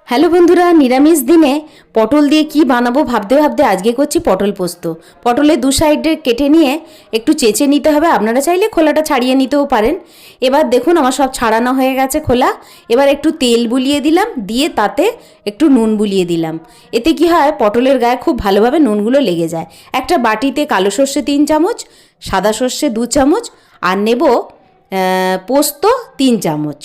Hello বন্ধুরা, নিরামিষ দিনে পটল দিয়ে কি বানাবো ভাবতে ভাবতে আজকে করছি পটল পোস্ত। পটলের দু সাইডে কেটে নিয়ে একটু চেঁচে নিতে হবে, আপনারা চাইলে খোলাটা ছাড়িয়ে নিতেও পারেন। এবার দেখুন আমার সব ছাড়ানো হয়ে গেছে খোলা। এবার একটু তেল বুলিয়ে দিলাম, দিয়ে তাতে একটু নুন বুলিয়ে দিলাম। এতে কি হয়, পটলের গায়ে খুব ভালোভাবে নুনগুলো লেগে যায়। একটা বাটিতে কালো সর্ষে 3 চামচ, সাদা সর্ষে 2 চামচ আর নেব পোস্ত 3 চামচ।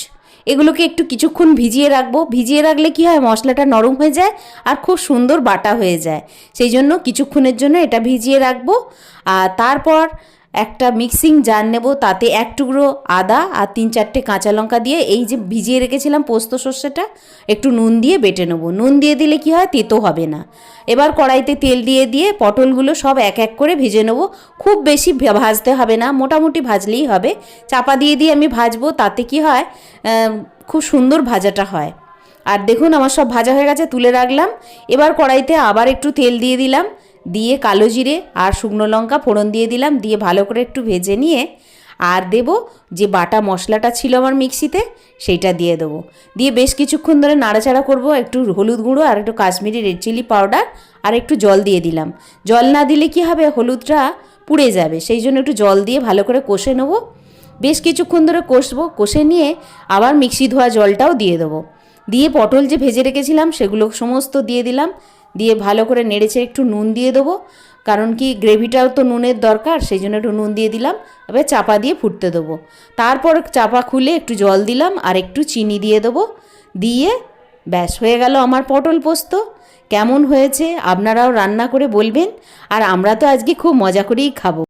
এগুলোকে একটু কিছুক্ষণ ভিজিয়ে রাখবো। ভিজিয়ে রাখলে কি হয়, মশলাটা নরম হয়ে যায় আর খুব সুন্দর বাটা হয়ে যায়। সেই জন্য কিছুক্ষণের জন্য এটা ভিজিয়ে রাখবো। আর তারপর একটা মিক্সিং জার নেব, তাতে 1 টুকরো আদা আর 3-4টে কাঁচা লঙ্কা দিয়ে এই যে ভিজিয়ে রেখেছিলাম পোস্ত সর্ষেটা একটু নুন দিয়ে বেটে নেব। নুন দিয়ে দিলে কি হয়, তেতো হবে না। এবার কড়াইতে তেল দিয়ে পটলগুলো সব এক এক করে ভেজে নেব। খুব বেশি ভাজতে হবে না, মোটামুটি ভাজলেই হবে। চাপা দিয়ে আমি ভাজবো, তাতে কি হয় খুব সুন্দর ভাজাটা হয়। আর দেখুন আমার সব ভাজা হয়ে গেছে, তুলে রাখলাম। এবার কড়াইতে আবার একটু তেল দিয়ে দিলাম, দিয়ে কালো জিরে আর শুকনো লঙ্কা ফোড়ন দিয়ে দিলাম, দিয়ে ভালো করে একটু ভেজে নিয়ে আর দেব যে বাটা মশলাটা ছিল আমার মিক্সিতে সেইটা দিয়ে দেবো। দিয়ে বেশ কিছুক্ষণ ধরে নাড়াচাড়া করব। একটু হলুদ গুঁড়ো আর একটু কাশ্মীরি রেড চিলি পাউডার আর একটু জল দিয়ে দিলাম। জল না দিলে কি হবে, হলুদটা পুড়ে যাবে, সেই জন্য একটু জল দিয়ে ভালো করে কষে নেব। বেশ কিছুক্ষণ ধরে কষবো। কষে নিয়ে আবার মিক্সি ধোয়া জলটাও দিয়ে দেবো। দিয়ে পটল যে ভেজে রেখেছিলাম সেগুলো সমস্ত দিয়ে দিলাম। দিয়ে ভালো করে নেড়েছে একটু নুন দিয়ে দেবো, কারণ কি গ্রেভিটাও তো নুনের দরকার, সেই জন্য একটু নুন দিয়ে দিলাম। এবার চাপা দিয়ে ফুটতে দেবো। তারপর চাপা খুলে একটু জল দিলাম আর একটু চিনি দিয়ে দেবো। দিয়ে ব্যাস হয়ে গেল আমার পটল পোস্ত। কেমন হয়েছে আপনারাও রান্না করে বলবেন। আর আমরা তো আজকে খুব মজা করেই খাবো।